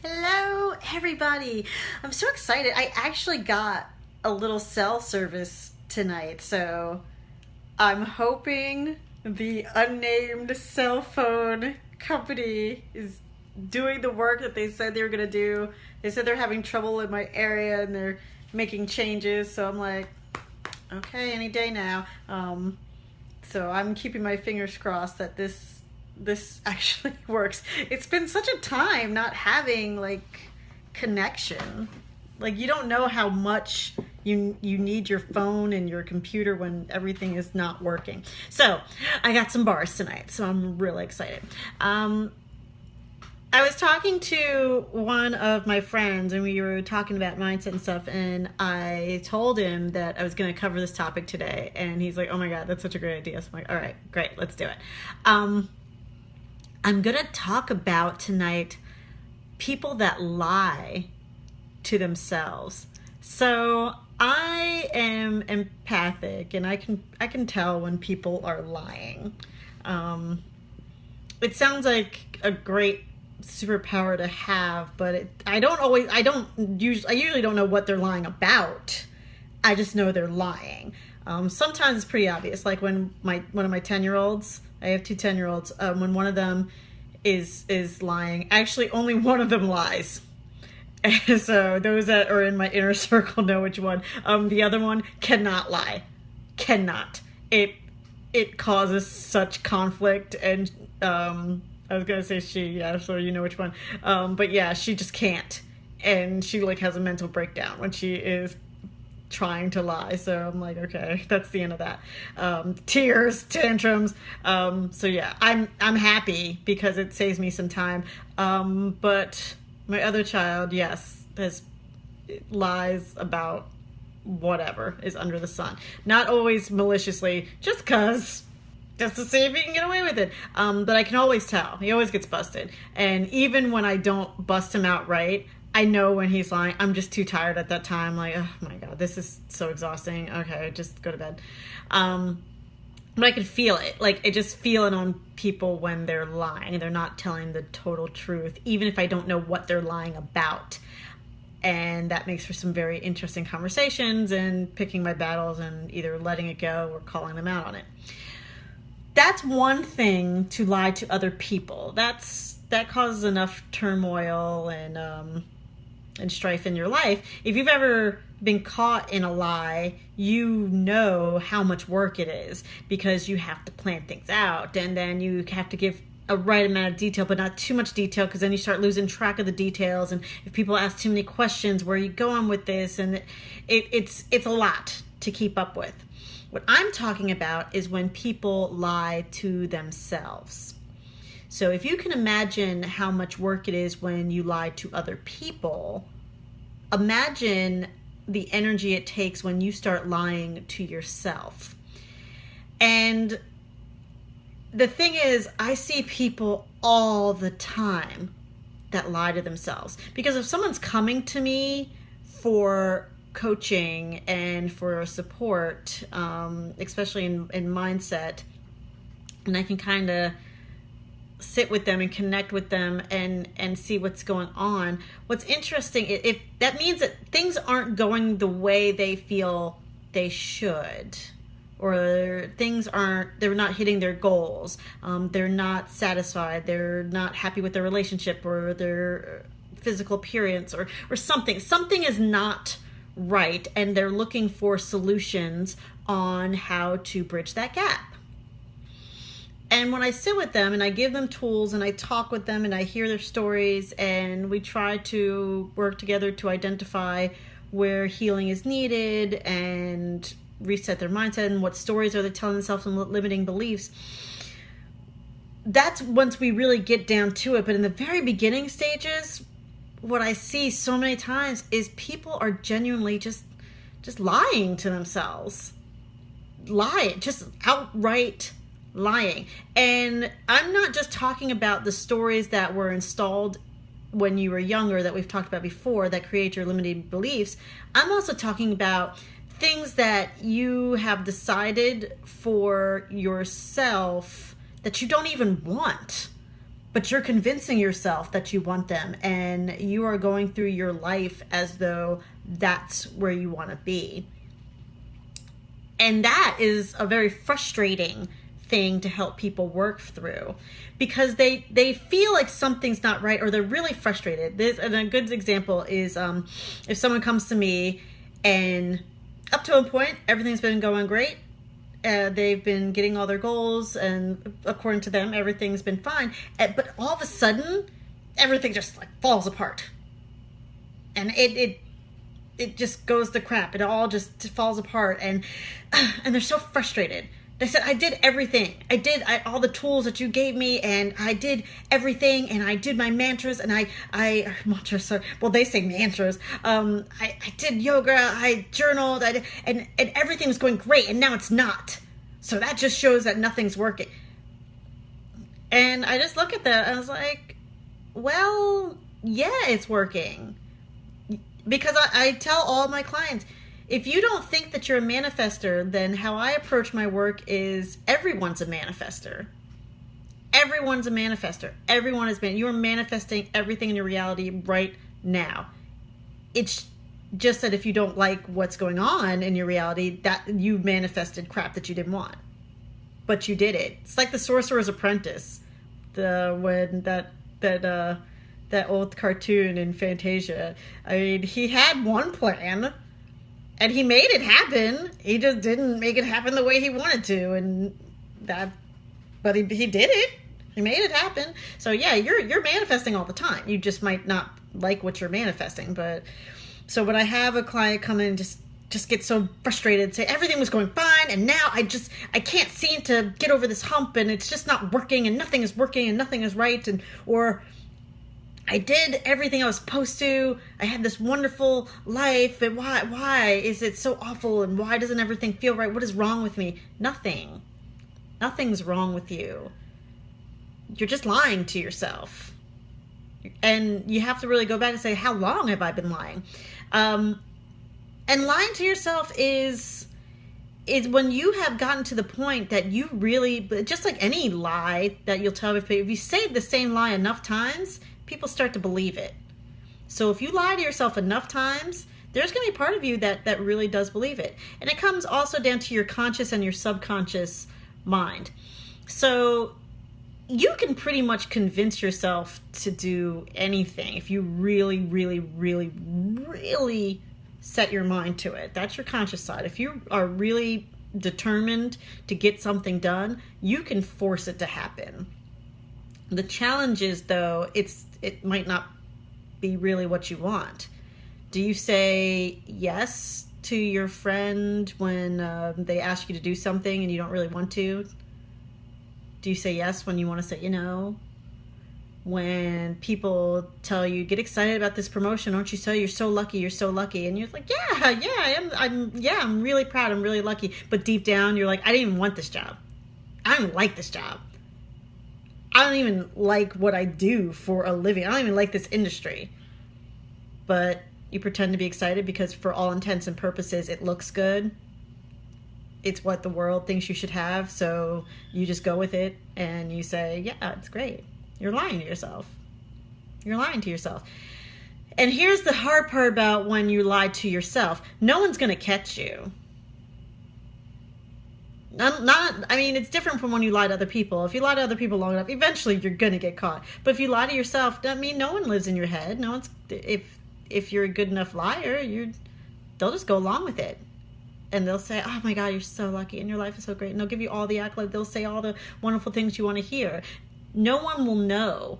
Hello, everybody. I'm so excited. I actually got a little cell service tonight, so I'm hoping the unnamed cell phone company is doing the work that they said they were going to do. They said they're having trouble in my area and they're making changes, so I'm like, okay, any day now. So I'm keeping my fingers crossed that this actually works. It's been such a time not having connection. You don't know how much you need your phone and your computer when everything is not working. So I got some bars tonight, so I'm really excited. I was talking to one of my friends and we were talking about mindset and stuff, and I told him that I was going to cover this topic today, and he's like, oh my God, that's such a great idea. So I'm like, all right, great, let's do it. I'm going to talk about tonight people that lie to themselves. So I am empathic, and I can tell when people are lying. It sounds like a great superpower to have, but I usually don't know what they're lying about. I just know they're lying. Sometimes it's pretty obvious, like when one of my 10-year-olds, I have two 10-year-olds, when one of them is lying, actually only one of them lies. So those that are in my inner circle know which one. The other one cannot lie. Cannot. It causes such conflict, and I was gonna say she, yeah, so you know which one. But yeah, she just can't, and she has a mental breakdown when she is trying to lie. So I'm like, okay, that's the end of that. Tears, tantrums. So yeah, I'm happy because it saves me some time. But my other child, yes, lies about whatever is under the sun. Not always maliciously, just to see if he can get away with it. But I can always tell. He always gets busted. And even when I don't bust him outright, I know when he's lying. I'm just too tired at that time. Like, oh my God, this is so exhausting. Okay, just go to bed. But I can feel it. I just feel it on people when they're lying. They're not telling the total truth, even if I don't know what they're lying about. And that makes for some very interesting conversations and picking my battles and either letting it go or calling them out on it. That's one thing, to lie to other people. That causes enough turmoil and strife in your life. If you've ever been caught in a lie, you know how much work it is, because you have to plan things out, and then you have to give a right amount of detail, but not too much detail, because then you start losing track of the details. And if people ask too many questions, where are you going with this? And it's a lot to keep up with. What I'm talking about is when people lie to themselves. So if you can imagine how much work it is when you lie to other people, imagine the energy it takes when you start lying to yourself. And the thing is, I see people all the time that lie to themselves. Because if someone's coming to me for coaching and for support, especially in mindset, and I can kind of sit with them and connect with them and see what's going on. What's interesting, if that means that things aren't going the way they feel they should, or they're not hitting their goals, they're not satisfied, they're not happy with their relationship or their physical appearance, or something is not right, and they're looking for solutions on how to bridge that gap. And when I sit with them and I give them tools and I talk with them and I hear their stories, and we try to work together to identify where healing is needed and reset their mindset and what stories are they telling themselves and limiting beliefs, that's once we really get down to it. But in the very beginning stages, what I see so many times is people are genuinely just lying to themselves. Just outright lying. And I'm not just talking about the stories that were installed when you were younger that we've talked about before that create your limiting beliefs. I'm also talking about things that you have decided for yourself that you don't even want, but you're convincing yourself that you want them, and you are going through your life as though that's where you want to be. And that is a very frustrating thing to help people work through, because they feel like something's not right, or they're really frustrated. And a good example is if someone comes to me and up to a point everything's been going great, they've been getting all their goals, and according to them everything's been fine, but all of a sudden everything just like falls apart, and it just goes to crap. It all just falls apart, and they're so frustrated. They said, I did everything. I did all the tools that you gave me, and I did everything, and I did my mantras, and mantras, well, they say mantras. I did yoga, I journaled, and everything was going great, and now it's not. So that just shows that nothing's working. And I just look at that, and I was like, well, yeah, it's working. Because I tell all my clients, if you don't think that you're a manifester, then how I approach my work is everyone's a manifester. Everyone's a manifester. Everyone is you are manifesting everything in your reality right now. It's just that if you don't like what's going on in your reality, that you manifested crap that you didn't want. But you did it. It's like the Sorcerer's Apprentice. That old cartoon in Fantasia. I mean, he had one plan, and he made it happen. He just didn't make it happen the way he wanted to, but he did it. He made it happen. So yeah, you're manifesting all the time. You just might not like what you're manifesting. But so when I have a client come in and just get so frustrated, say everything was going fine, and now I can't seem to get over this hump, and it's just not working, and nothing is working, and nothing is right, or I did everything I was supposed to. I had this wonderful life, and why is it so awful, and why doesn't everything feel right? What is wrong with me? Nothing. Nothing's wrong with you. You're just lying to yourself. And you have to really go back and say, how long have I been lying? And lying to yourself is when you have gotten to the point that you really, just like any lie that you'll tell people, if you say the same lie enough times, people start to believe it. So if you lie to yourself enough times, there's going to be part of you that really does believe it. And it comes also down to your conscious and your subconscious mind. So you can pretty much convince yourself to do anything if you really, really, really, really set your mind to it. That's your conscious side. If you are really determined to get something done, you can force it to happen. The challenge is, though, it might not be really what you want. Do you say yes to your friend when they ask you to do something and you don't really want to? Do you say yes when you want to say, when people tell you, get excited about this promotion, aren't you so, you're so lucky, and you're like, I'm really proud, I'm really lucky, but deep down you're like, I didn't even want this job. I don't even like this job. I don't even like what I do for a living. I don't even like this industry. But you pretend to be excited because for all intents and purposes, it looks good. It's what the world thinks you should have. So you just go with it and you say, yeah, it's great. You're lying to yourself. You're lying to yourself. And here's the hard part about when you lie to yourself. No one's going to catch you. It's different from when you lie to other people. If you lie to other people long enough, eventually you're going to get caught. But if you lie to yourself, no one lives in your head. No one's, if you're a good enough liar, they'll just go along with it. And they'll say, oh my God, you're so lucky and your life is so great. And they'll give you all the accolades. They'll say all the wonderful things you want to hear. No one will know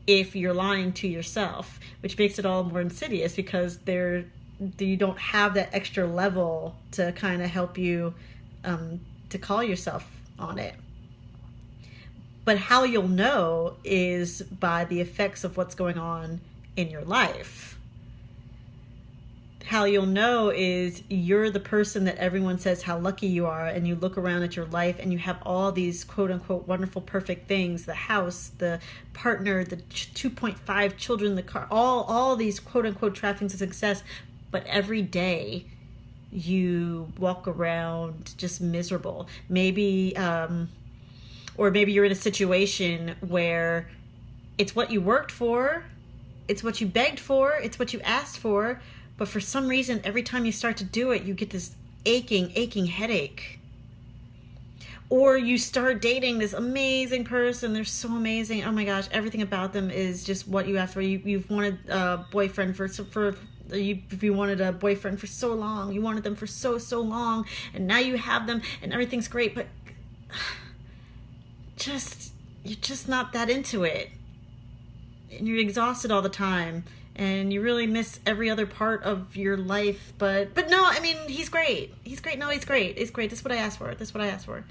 if you're lying to yourself, which makes it all more insidious because you don't have that extra level to kind of help you to call yourself on it. But how you'll know is by the effects of what's going on in your life. How you'll know is you're the person that everyone says how lucky you are, and you look around at your life and you have all these quote unquote wonderful perfect things, the house, the partner, the 2.5 children, the car, all these quote unquote trappings of success, but every day you walk around just miserable. Maybe or maybe you're in a situation where It's what you worked for. It's what you begged for. It's what you asked for. But for some reason, every time you start to do it, you get this aching headache. Or you start dating this amazing person. They're so amazing. Oh my gosh, everything about them is just what you asked for. You've wanted a boyfriend if you wanted a boyfriend for so long. You wanted them for so long. And now you have them and everything's great. But you're just not that into it. And you're exhausted all the time. And you really miss every other part of your life. But no, I mean, he's great. He's great. No, he's great. He's great. That's what I asked for.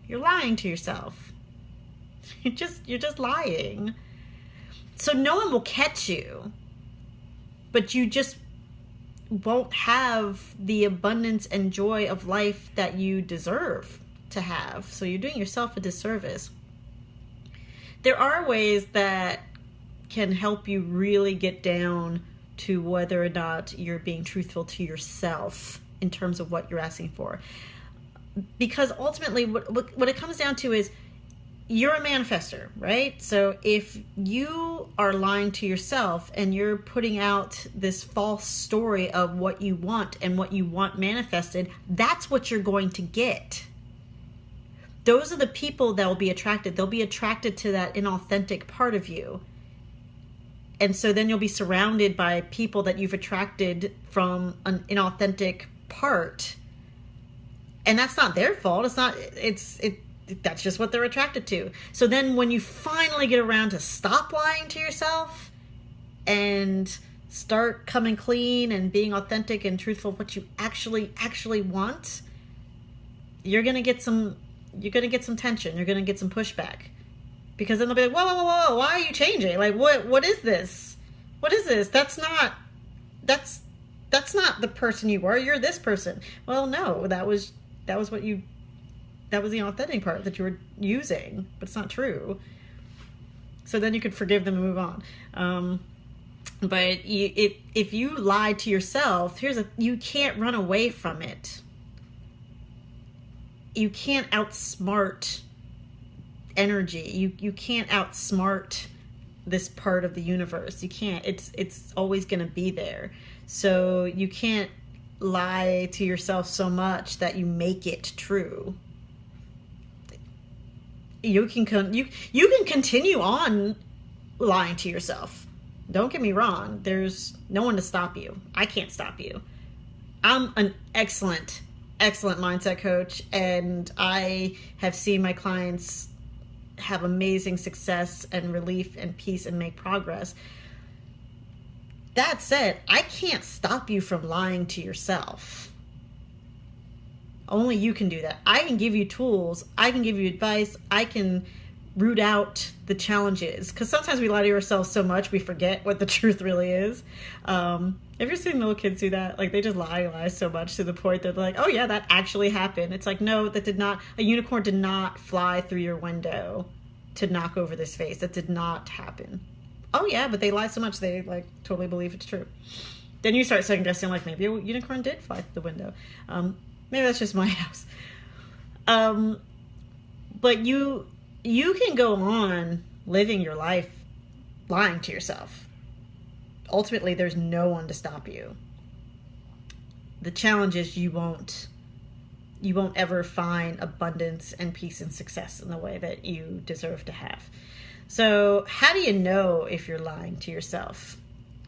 You're lying to yourself. You're just lying. So no one will catch you. But you just won't have the abundance and joy of life that you deserve to have. So you're doing yourself a disservice. There are ways that can help you really get down to whether or not you're being truthful to yourself in terms of what you're asking for. Because ultimately what it comes down to is you're a manifester, right? So if you are lying to yourself and you're putting out this false story of what you want and what you want manifested, that's what you're going to get. Those are the people that will be attracted. They'll be attracted to that inauthentic part of you. And so then you'll be surrounded by people that you've attracted from an inauthentic part. And that's not their fault. That's just what they're attracted to. So then when you finally get around to stop lying to yourself and start coming clean and being authentic and truthful what you actually want, you're going to get some tension. You're going to get some pushback. Because then they'll be like, whoa, why are you changing? Like, what is this? What is this? That's not the person you were. You're this person. Well, no, that was the authentic part that you were using, but it's not true. So then you could forgive them and move on. But if you lie to yourself, you can't run away from it. You can't outsmart energy. You can't outsmart this part of the universe. You can't. It's always going to be there. So you can't lie to yourself so much that you make it true. You can continue on lying to yourself. Don't get me wrong. There's no one to stop you. I can't stop you. I'm an excellent mindset coach, and I have seen my clients have amazing success and relief and peace and make progress. That said, I can't stop you from lying to yourself. Only you can do that. I can give you tools. I can give you advice. I can root out the challenges. Because sometimes we lie to ourselves so much we forget what the truth really is. Have you ever seen little kids do that? Like, they just lie so much to the point that they're like, oh yeah, that actually happened. It's like, no, a unicorn did not fly through your window to knock over this vase. That did not happen. Oh yeah, but they lie so much they like totally believe it's true. Then you start second guessing, like, maybe a unicorn did fly through the window. Maybe that's just my house. But you can go on living your life lying to yourself. Ultimately, there's no one to stop you. The challenge is you won't ever find abundance and peace and success in the way that you deserve to have. So how do you know if you're lying to yourself?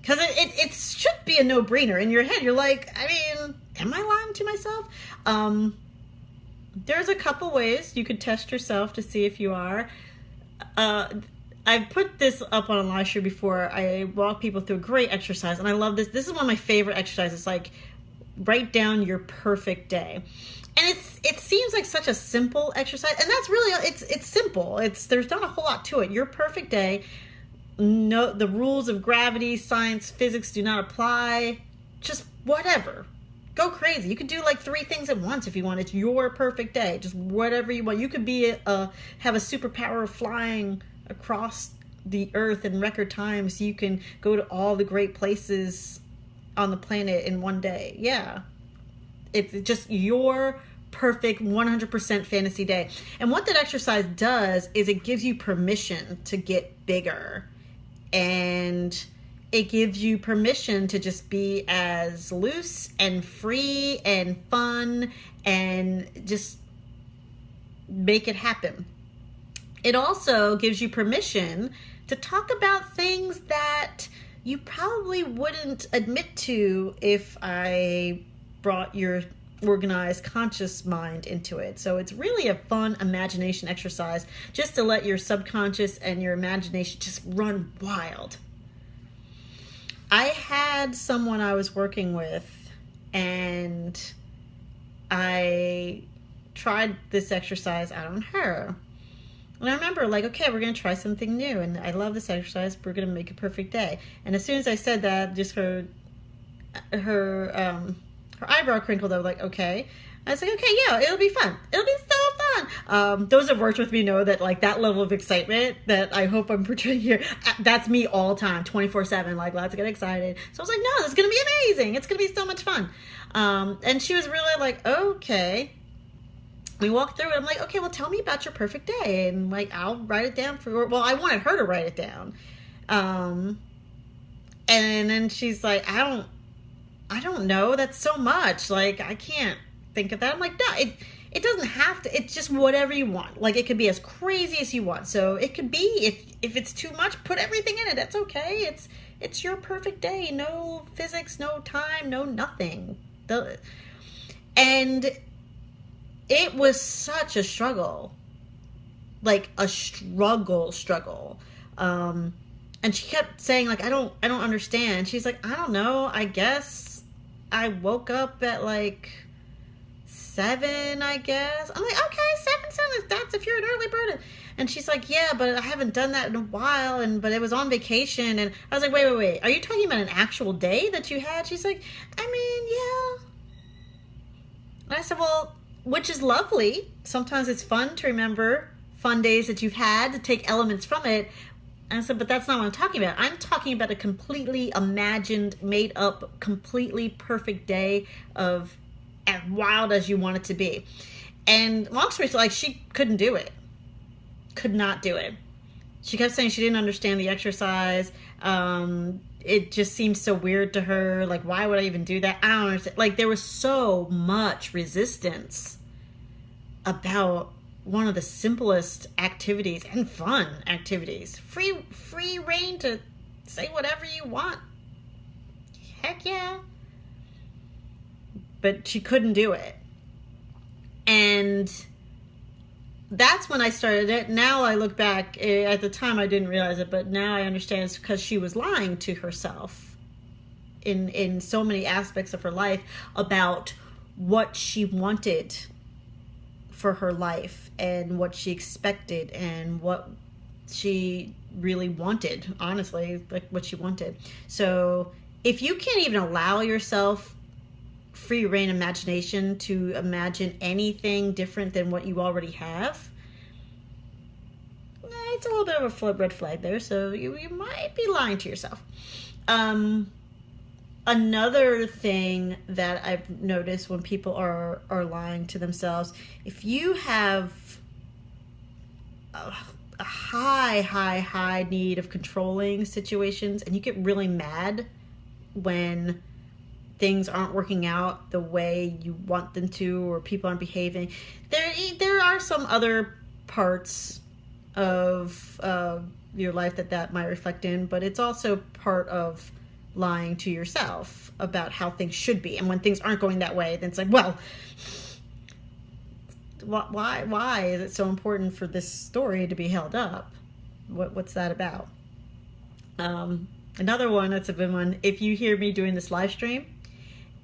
Because it should be a no-brainer. In your head, you're like, I mean, am I lying to myself? There's a couple ways you could test yourself to see if you are. I've put this up on a live show before. I walk people through a great exercise, and I love this. This is one of my favorite exercises. Like, write down your perfect day. And it seems like such a simple exercise, and that's really, it's simple. There's not a whole lot to it. Your perfect day. No, the rules of gravity, science, physics do not apply. Just whatever. Go crazy. You could do like 3 things at once if you want. It's your perfect day. Just whatever you want. You could have a superpower of flying across the earth in record time, so you can go to all the great places on the planet in one day. Yeah. It's just your perfect 100% fantasy day. And what that exercise does is it gives you permission to get bigger, and it gives you permission to just be as loose and free and fun and just make it happen. It also gives you permission to talk about things that you probably wouldn't admit to if I brought your organized conscious mind into it. So it's really a fun imagination exercise just to let your subconscious and your imagination just run wild. I had someone I was working with, and I tried this exercise out on her. And I remember, like, okay, we're going to try something new, and I love this exercise. We're going to make a perfect day. And as soon as I said that, just her eyebrow crinkled. I was like, okay. I was like, okay, yeah, it'll be fun. It'll be so fun. Those that worked with me know that, like, that level of excitement that I hope I'm portraying here, that's me all the time, 24/7. Like, let's get excited. So I was like, no, this is going to be amazing. It's going to be so much fun. And she was really like, okay. We walked through it. I'm like, okay, well, tell me about your perfect day. And, like, I'll write it down for her. Well, I wanted her to write it down. And then she's like, I don't know. That's so much. Like, I can't think of that. I'm like, no, it doesn't have to. It's just whatever you want. Like, it could be as crazy as you want. So it could be, if it's too much, put everything in it. That's okay. It's your perfect day. No physics, no time, no nothing. And it was such a struggle. Like a struggle. And she kept saying, like, I don't understand. She's like, I don't know. I guess I woke up at like 7, I guess. I'm like, okay, 7, that's if you're an early bird. And she's like, yeah, but I haven't done that in a while, but it was on vacation. And I was like, wait, are you talking about an actual day that you had? She's like, I mean, yeah. And I said, well, which is lovely. Sometimes it's fun to remember fun days that you've had, to take elements from it. And I said, but that's not what I'm talking about. I'm talking about a completely imagined, made up, completely perfect day of as wild as you want it to be. And long story short, like, she couldn't do it. Could not do it. She kept saying she didn't understand the exercise. It just seems so weird to her. Like, why would I even do that? I don't understand. Like, there was so much resistance about one of the simplest activities and fun activities. Free reign to say whatever you want. Heck yeah. But she couldn't do it. And that's when I started it. Now I look back, at the time I didn't realize it, but now I understand it's because she was lying to herself in so many aspects of her life about what she wanted for her life and what she expected and what she really wanted, honestly, like what she wanted. So if you can't even allow yourself free reign imagination to imagine anything different than what you already have, it's a little bit of a red flag there. So you might be lying to yourself. Another thing that I've noticed when people are lying to themselves, if you have a high need of controlling situations and you get really mad when things aren't working out the way you want them to, or people aren't behaving, there are some other parts of your life that might reflect in, but it's also part of lying to yourself about how things should be. And when things aren't going that way, then it's like, well, why is it so important for this story to be held up? What's that about? Another one that's a good one. If you hear me doing this live stream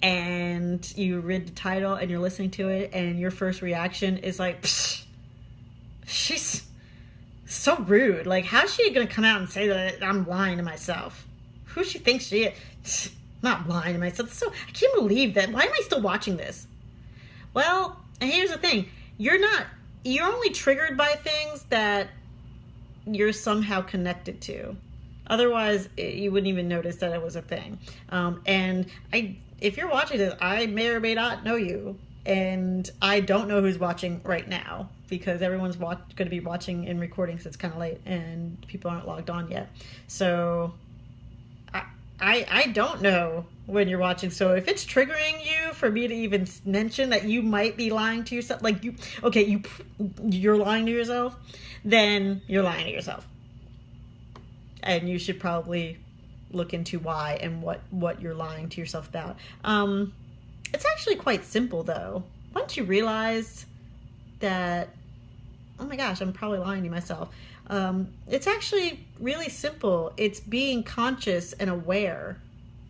and you read the title and you're listening to it and your first reaction is like, psh, she's so rude. Like, how's she going to come out and say that I'm lying to myself? Who she thinks she is? Not lying to myself. So I can't believe that. Why am I still watching this? Well, and here's the thing. You're only triggered by things that you're somehow connected to. Otherwise, you wouldn't even notice that it was a thing. And if you're watching this, I may or may not know you. and I don't know who's watching right now because everyone's going to be watching and recording because it's kind of late and people aren't logged on yet. So I don't know when you're watching. So if it's triggering you for me to even mention that you might be lying to yourself, like you're lying to yourself, then you're lying to yourself. And you should probably look into why and what you're lying to yourself about. It's actually quite simple, though. Once you realize that, oh my gosh, I'm probably lying to myself. It's actually really simple. It's being conscious and aware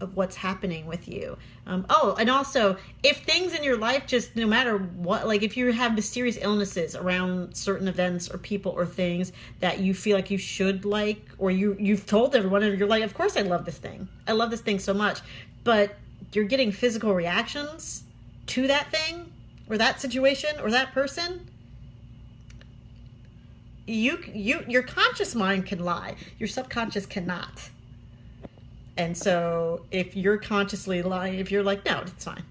of what's happening with you. And also, if things in your life, just no matter what, like if you have mysterious illnesses around certain events or people or things that you feel like you should like, or you've told everyone and you're like, of course I love this thing. I love this thing so much. But you're getting physical reactions to that thing or that situation or that person. Your conscious mind can lie. Your subconscious cannot. And so if you're consciously lying, if you're like, no, it's fine.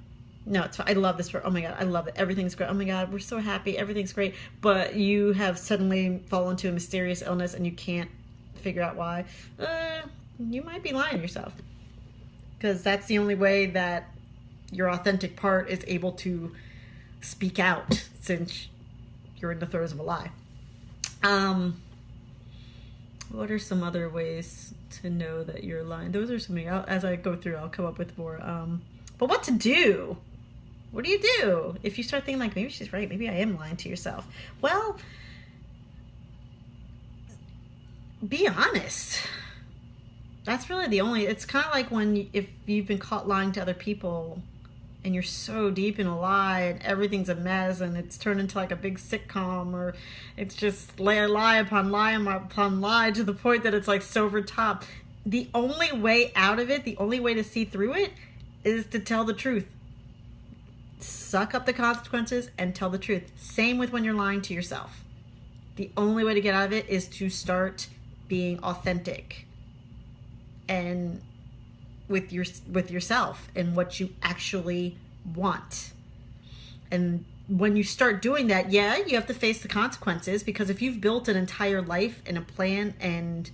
No, it's fine. I love this. Oh my God, I love it. Everything's great. Oh my God, we're so happy. Everything's great. But you have suddenly fallen into a mysterious illness and you can't figure out why. You might be lying to yourself. Because that's the only way that your authentic part is able to speak out since you're in the throes of a lie. What are some other ways to know that you're lying? Those are some, as I go through, I'll come up with more. But what to do? What do you do if you start thinking like, maybe she's right, maybe I am lying to yourself? Well, be honest. That's really the only, it's kind of like if you've been caught lying to other people and you're so deep in a lie and everything's a mess and it's turned into like a big sitcom, or it's just lie upon lie upon lie to the point that it's like so over top. The only way out of it, the only way to see through it is to tell the truth. Suck up the consequences and tell the truth. Same with when you're lying to yourself. The only way to get out of it is to start being authentic and with yourself and what you actually want. And when you start doing that, you have to face the consequences, because if you've built an entire life and a plan and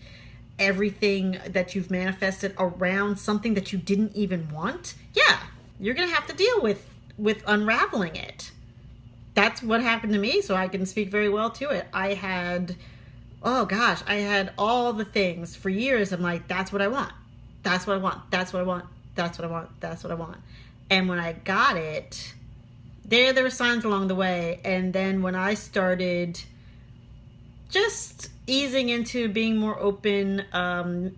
everything that you've manifested around something that you didn't even want, you're gonna have to deal with unraveling it. That's what happened to me, so I can speak very well to it. I had all the things for years. I'm like, that's what I want. That's what I want. That's what I want. That's what I want. That's what I want. And when I got it, there were signs along the way. And then when I started just easing into being more open,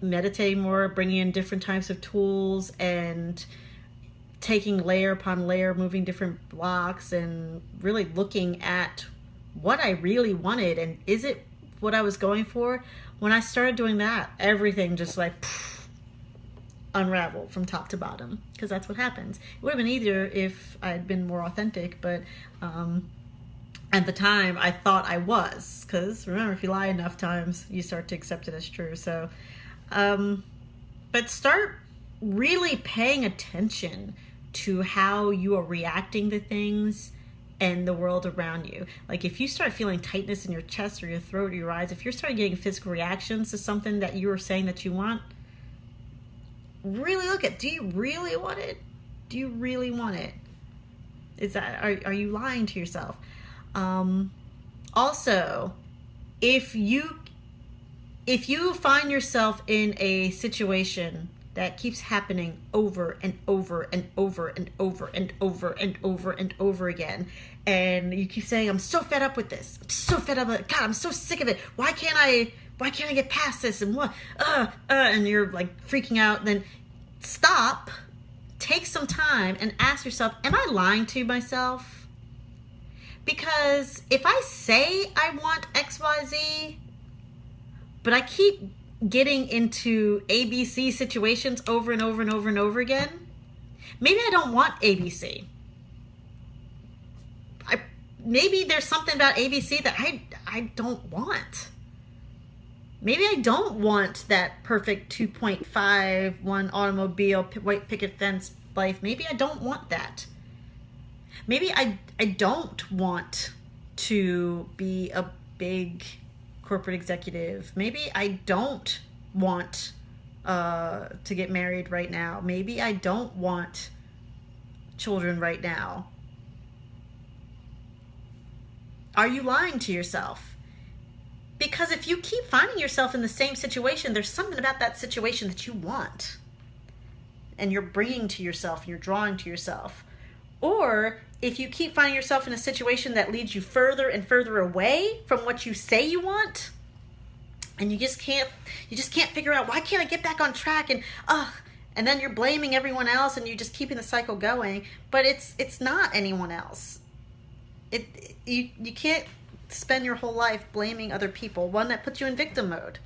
meditating more, bringing in different types of tools and taking layer upon layer, moving different blocks and really looking at what I really wanted and is it what I was going for? When I started doing that, everything just like unraveled from top to bottom, because that's what happens. It would have been easier if I had been more authentic, but at the time I thought I was, because remember, if you lie enough times you start to accept it as true. So but start really paying attention to how you are reacting to things and the world around you. Like if you start feeling tightness in your chest or your throat or your eyes, if you're starting getting physical reactions to something that you were saying that you want, really look at, do you really want it? Do you really want it? Is that, are you lying to yourself? Also, if you find yourself in a situation that keeps happening over and over and over and over and over and over and over again, and you keep saying, I'm so fed up with this, I'm so fed up with it, God, I'm so sick of it, why can't I get past this, and what and you're like freaking out, then stop, take some time and ask yourself, am I lying to myself? Because if I say I want XYZ, but I keep getting into ABC situations over and over and over and over again, maybe I don't want ABC. Maybe there's something about ABC that I don't want. Maybe I don't want that perfect 2.51 automobile white picket fence life. Maybe I don't want that. Maybe I don't want to be a big corporate executive. Maybe I don't want to get married right now. Maybe I don't want children right now. Are you lying to yourself? Because if you keep finding yourself in the same situation, there's something about that situation that you want. And you're bringing to yourself, you're drawing to yourself. Or if you keep finding yourself in a situation that leads you further and further away from what you say you want, and you just can't figure out, why can't I get back on track? And then you're blaming everyone else, and you're just keeping the cycle going. But it's not anyone else. You can't spend your whole life blaming other people. One, that puts you in victim mode.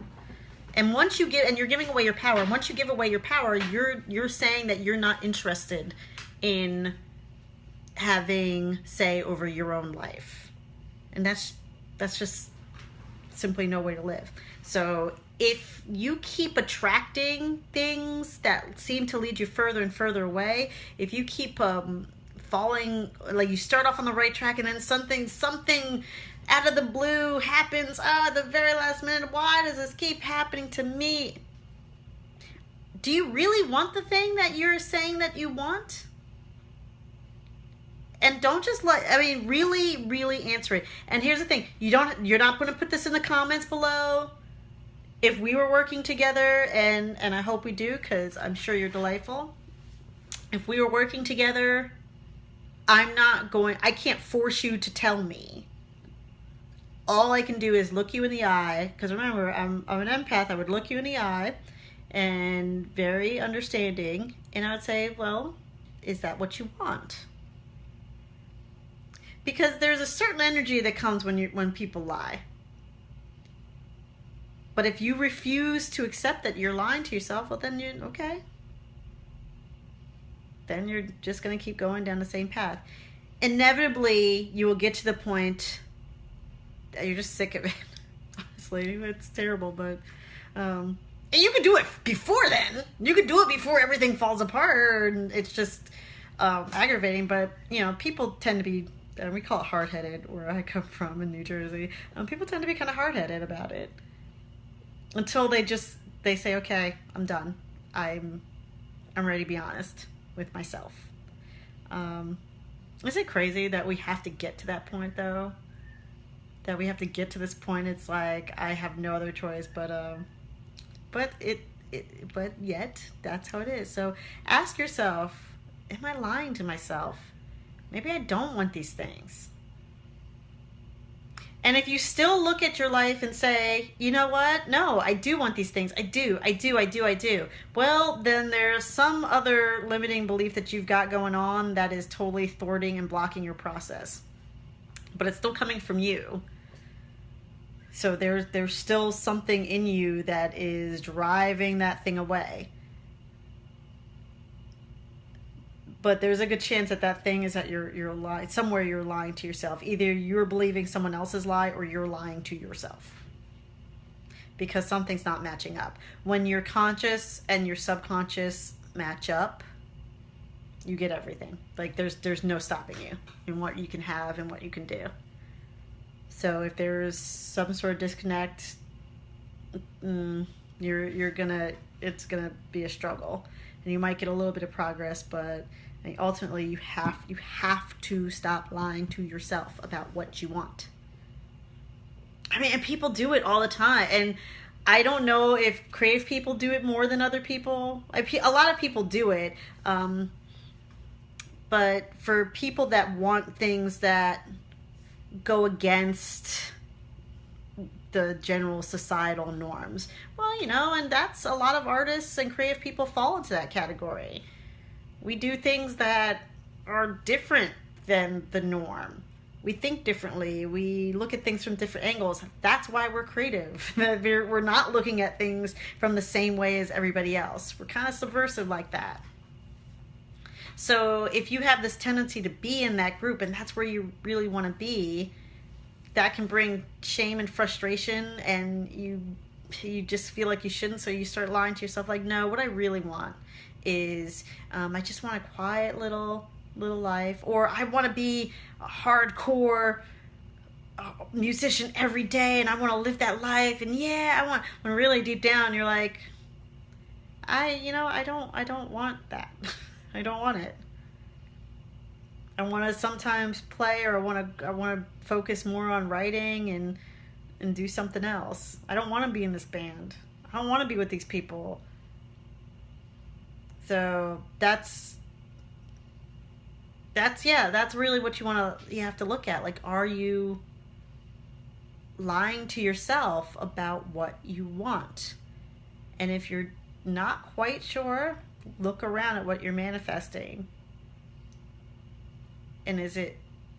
And once you get, and you're giving away your power, and once you give away your power, you're saying that you're not interested in having say over your own life. And that's just simply no way to live. So if you keep attracting things that seem to lead you further and further away, if you keep falling, like you start off on the right track and then something out of the blue happens, the very last minute, why does this keep happening to me? Do you really want the thing that you're saying that you want? And don't just really, really answer it. And here's the thing, you're not going to put this in the comments below. If we were working together, and I hope we do, because I'm sure you're delightful. If we were working together, I can't force you to tell me. All I can do is look you in the eye, because remember, I'm an empath. I would look you in the eye and very understanding, and I would say, well, is that what you want? Because there's a certain energy that comes when people lie. But if you refuse to accept that you're lying to yourself, well, then okay. Then you're just going to keep going down the same path. Inevitably, you will get to the point that you're just sick of it. Honestly, it's terrible, but and you could do it before then. You could do it before everything falls apart, and it's just aggravating. But people tend to be, we call it hard-headed, where I come from in New Jersey. People tend to be kind of hard-headed about it until they say, okay, I'm done. I'm ready to be honest with myself. Is it crazy that we have to get to that point, though? That we have to get to this point? It's like I have no other choice, but yet that's how it is. So ask yourself, am I lying to myself? Maybe I don't want these things. And if you still look at your life and say, you know what? No, I do want these things. I do. Well, then there's some other limiting belief that you've got going on that is totally thwarting and blocking your process. But it's still coming from you. So there's still something in you that is driving that thing away. But there's a good chance that thing is that you're lying somewhere. You're lying to yourself. Either you're believing someone else's lie, or you're lying to yourself, because something's not matching up. When your conscious and your subconscious match up, you get everything. Like there's no stopping you in what you can have and what you can do. So if there's some sort of disconnect, it's gonna be a struggle, and you might get a little bit of progress, but ultimately you have to stop lying to yourself about what you want. And people do it all the time, and I don't know if creative people do it more than other people. A lot of people do it, but for people that want things that go against the general societal norms, well, and that's a lot of artists and creative people fall into that category. We do things that are different than the norm. We think differently. We look at things from different angles. That's why we're creative. We're not looking at things from the same way as everybody else. We're kind of subversive like that. So if you have this tendency to be in that group, and that's where you really want to be, that can bring shame and frustration, and you just feel like you shouldn't, so you start lying to yourself like, no, what I really want is I just want a quiet little little life, or I want to be a hardcore musician every day and I want to live that life, and yeah, I want, when really deep down you're like, I don't want that. I don't want it. I want to sometimes play, or I want to focus more on writing and do something else. I don't want to be in this band. I don't want to be with these people. So that's really what you have to look at. Like, are you lying to yourself about what you want? And if you're not quite sure, look around at what you're manifesting. And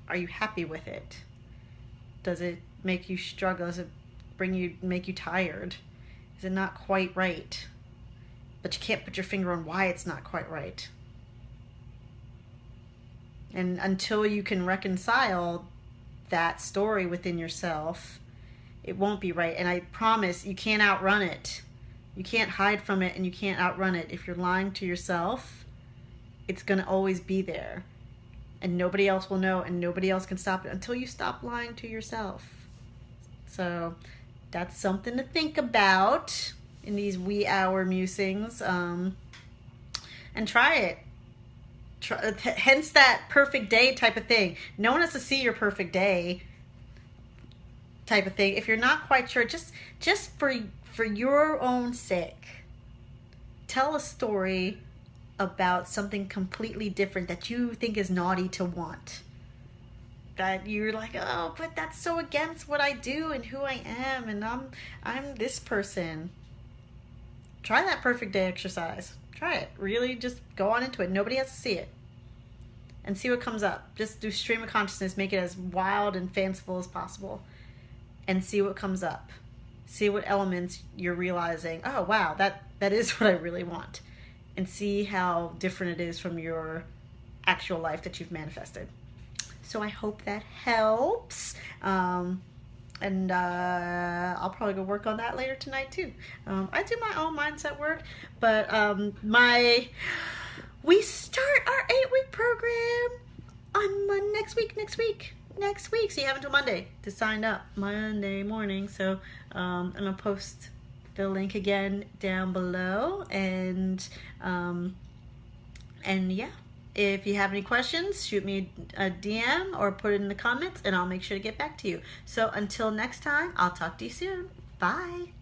are you happy with it? Does it make you struggle? Does it make you tired? Is it not quite right? But you can't put your finger on why it's not quite right. And until you can reconcile that story within yourself, it won't be right. And I promise you can't outrun it. You can't hide from it, and you can't outrun it. If you're lying to yourself, it's going to always be there. And nobody else will know, and nobody else can stop it until you stop lying to yourself. So that's something to think about in these wee hour musings. And try it. Hence that perfect day type of thing. No one has to see your perfect day type of thing. If you're not quite sure, just for your own sake, tell a story about something completely different that you think is naughty to want. That you're like, oh, but that's so against what I do and who I am, and I'm this person. Try that perfect day exercise. Try it. Really, just go on into it. Nobody has to see it. And see what comes up. Just do stream of consciousness. Make it as wild and fanciful as possible. And see what comes up. See what elements you're realizing, oh, wow, that is what I really want. And see how different it is from your actual life that you've manifested. So I hope that helps. And I'll probably go work on that later tonight too. I do my own mindset work, but we start our 8-week program on next week. So you have until Monday to sign up, Monday morning. So I'm gonna post the link again down below, and yeah, if you have any questions, shoot me a DM or put it in the comments, and I'll make sure to get back to you. So until next time, I'll talk to you soon. Bye.